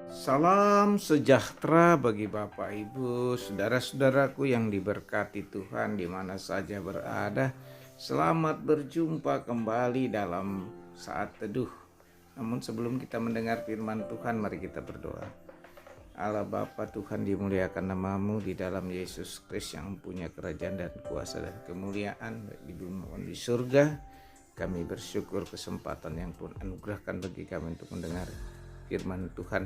Salam sejahtera bagi Bapak Ibu, saudara-saudaraku yang diberkati Tuhan di mana saja berada. Selamat berjumpa kembali dalam saat teduh. Namun sebelum kita mendengar firman Tuhan, mari kita berdoa. Allah Bapa Tuhan, dimuliakan namamu di dalam Yesus Kristus yang punya kerajaan dan kuasa dan kemuliaan di bumi maupun di surga. Kami bersyukur kesempatan yang Tuhan anugerahkan bagi kami untuk mendengar firman Tuhan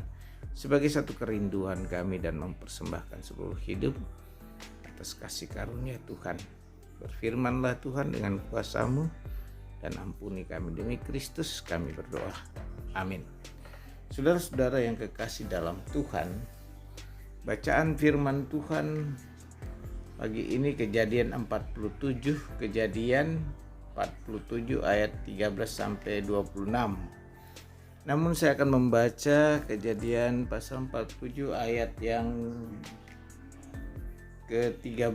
sebagai satu kerinduan kami dan mempersembahkan seluruh hidup atas kasih karunia Tuhan. Berfirmanlah Tuhan dengan kuasa-Mu dan ampuni kami demi Kristus kami berdoa. Amin. Saudara-saudara yang kekasih dalam Tuhan, bacaan firman Tuhan pagi ini Kejadian 47 ayat 13 sampai 26. Namun saya akan membaca Kejadian pasal 47 ayat yang ke-13.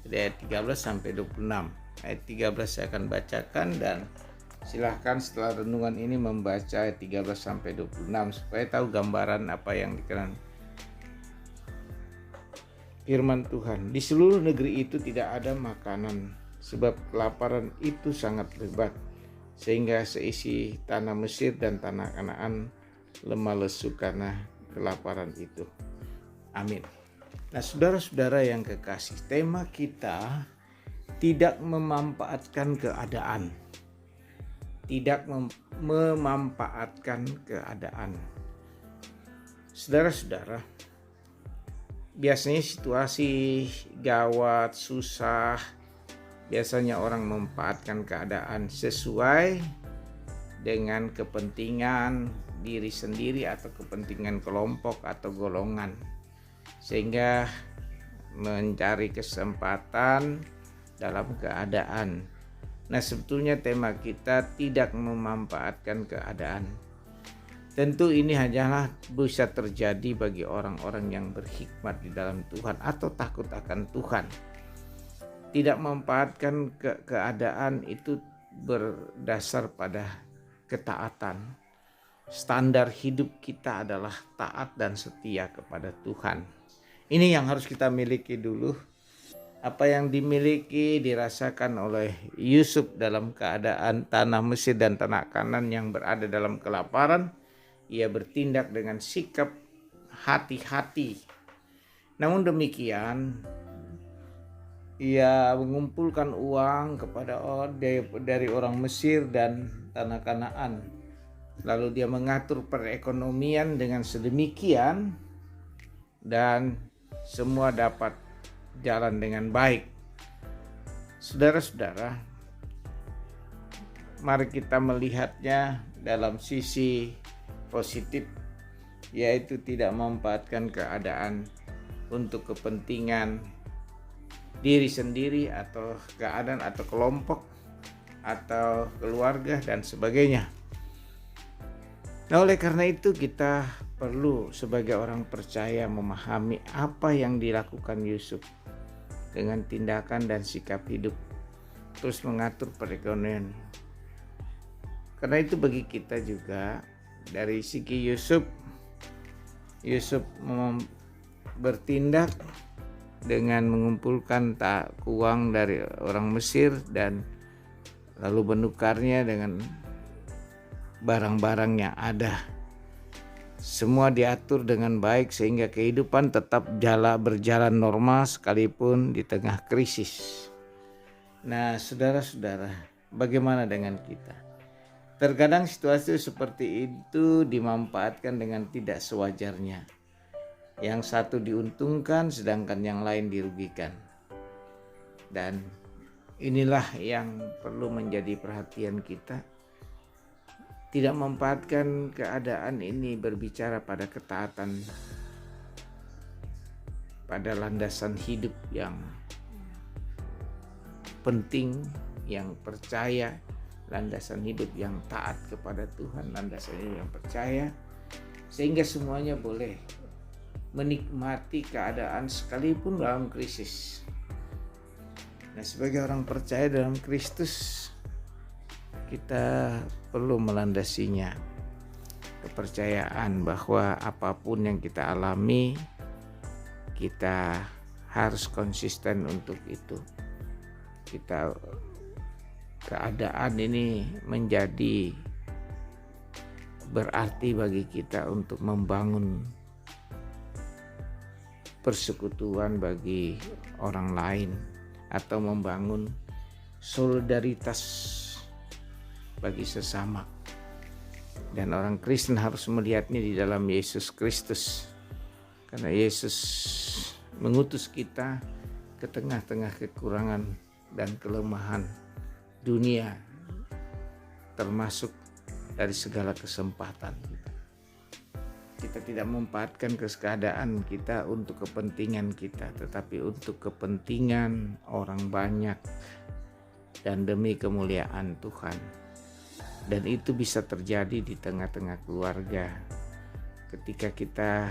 Jadi ayat 13 sampai 26. Ayat 13 saya akan bacakan dan silahkan setelah renungan ini membaca ayat 13 sampai 26 supaya tahu gambaran apa yang dikenal firman Tuhan. Di seluruh negeri itu tidak ada makanan sebab kelaparan itu sangat lebat, sehingga seisi tanah Mesir dan tanah Kanaan lemah lesu karena kelaparan itu. Amin. Nah, saudara-saudara yang kekasih, tema kita tidak memanfaatkan keadaan. Tidak memanfaatkan keadaan. Saudara-saudara, biasanya situasi gawat, susah, biasanya orang memanfaatkan keadaan sesuai dengan kepentingan diri sendiri atau kepentingan kelompok atau golongan, sehingga mencari kesempatan dalam keadaan. Nah, sebetulnya tema kita tidak memanfaatkan keadaan. Tentu ini hanyalah bisa terjadi bagi orang-orang yang berhikmat di dalam Tuhan atau takut akan Tuhan. Tidak memanfaatkan keadaan itu berdasar pada ketaatan. Standar hidup kita adalah taat dan setia kepada Tuhan. Ini yang harus kita miliki dulu. Apa yang dimiliki dirasakan oleh Yusuf dalam keadaan tanah Mesir dan tanah Kanaan yang berada dalam kelaparan. Ia bertindak dengan sikap hati-hati. Namun demikian, ia mengumpulkan uang kepada dari orang Mesir dan tanah Kanaan. Lalu dia mengatur perekonomian dengan sedemikian dan semua dapat jalan dengan baik. Saudara-saudara, mari kita melihatnya dalam sisi positif, yaitu tidak memanfaatkan keadaan untuk kepentingan diri sendiri atau keadaan atau kelompok atau keluarga dan sebagainya. Nah, oleh karena itu kita perlu sebagai orang percaya memahami apa yang dilakukan Yusuf dengan tindakan dan sikap hidup, terus mengatur perekonomian. Karena itu bagi kita juga dari segi Yusuf bertindak dengan mengumpulkan uang dari orang Mesir dan lalu menukarnya dengan barang-barang yang ada. Semua diatur dengan baik sehingga kehidupan tetap berjalan normal sekalipun di tengah krisis. Nah, saudara-saudara, bagaimana dengan kita? Terkadang situasi seperti itu dimanfaatkan dengan tidak sewajarnya. Yang satu diuntungkan sedangkan yang lain dirugikan. Dan inilah yang perlu menjadi perhatian kita. Tidak memanfaatkan keadaan ini berbicara pada ketaatan, pada landasan hidup yang penting, yang percaya, landasan hidup yang taat kepada Tuhan, landasan hidup yang percaya, sehingga semuanya boleh menikmati keadaan sekalipun dalam krisis. Nah, sebagai orang percaya dalam Kristus, kita perlu melandasinya kepercayaan bahwa apapun yang kita alami, kita harus konsisten untuk itu. Keadaan ini menjadi berarti bagi kita untuk membangun persekutuan bagi orang lain atau membangun solidaritas bagi sesama. Dan orang Kristen harus melihatnya di dalam Yesus Kristus, karena Yesus mengutus kita ke tengah-tengah kekurangan dan kelemahan dunia, termasuk dari segala kesempatan. Kita tidak memanfaatkan keadaan kita untuk kepentingan kita, tetapi untuk kepentingan orang banyak dan demi kemuliaan Tuhan. Dan itu bisa terjadi di tengah-tengah keluarga. Ketika kita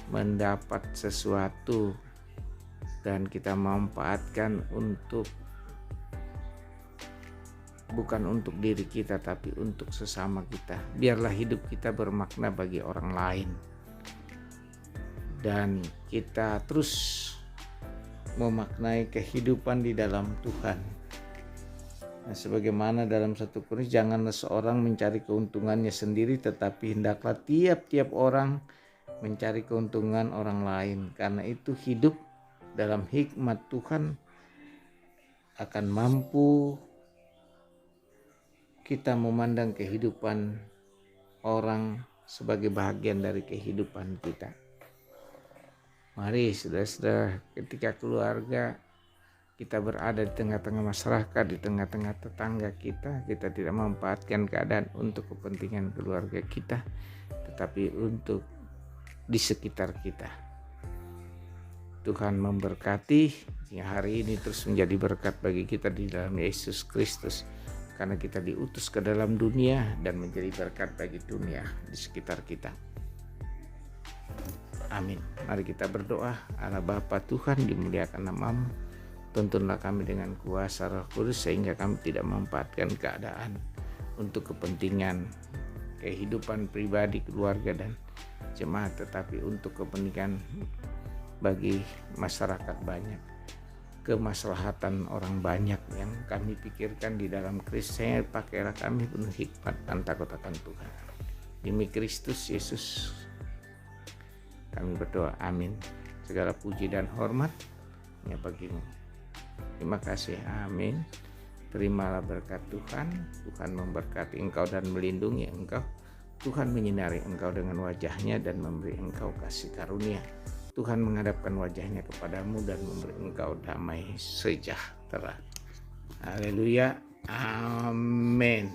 mendapat sesuatu dan kita memanfaatkan bukan untuk diri kita, tapi untuk sesama kita. Biarlah hidup kita bermakna bagi orang lain. Dan kita terus memaknai kehidupan di dalam Tuhan. Nah, sebagaimana dalam 1 Korintus, janganlah seorang mencari keuntungannya sendiri, tetapi hendaklah tiap-tiap orang mencari keuntungan orang lain. Karena itu hidup dalam hikmat Tuhan akan mampu kita memandang kehidupan orang sebagai bagian dari kehidupan kita. Mari saudara-saudara, ketika keluarga kita berada di tengah-tengah masyarakat, di tengah-tengah tetangga kita tidak memanfaatkan keadaan untuk kepentingan keluarga kita, tetapi untuk di sekitar kita. Tuhan memberkati yang hari ini terus menjadi berkat bagi kita di dalam Yesus Kristus, karena kita diutus ke dalam dunia dan menjadi berkat bagi dunia di sekitar kita. Amin. Mari kita berdoa. Allah Bapa Tuhan, dimuliakan nama-Mu. Tuntunlah kami dengan kuasa Roh Kudus sehingga kami tidak memanfaatkan keadaan untuk kepentingan kehidupan pribadi, keluarga dan jemaat, tetapi untuk kepentingan bagi masyarakat banyak, kemaslahatan orang banyak yang kami pikirkan di dalam Kristus. Pakailah kami penuh hikmat dan takut akan Tuhan. Demi Kristus Yesus kami berdoa, amin. Segala puji dan hormat hanya bagimu. Terima kasih, amin. Terimalah berkat Tuhan. Tuhan memberkati engkau dan melindungi engkau. Tuhan menyinari engkau dengan wajahnya dan memberi engkau kasih karunia. Tuhan menghadapkan wajahnya kepadamu dan memberi engkau damai sejahtera. Haleluya, amin.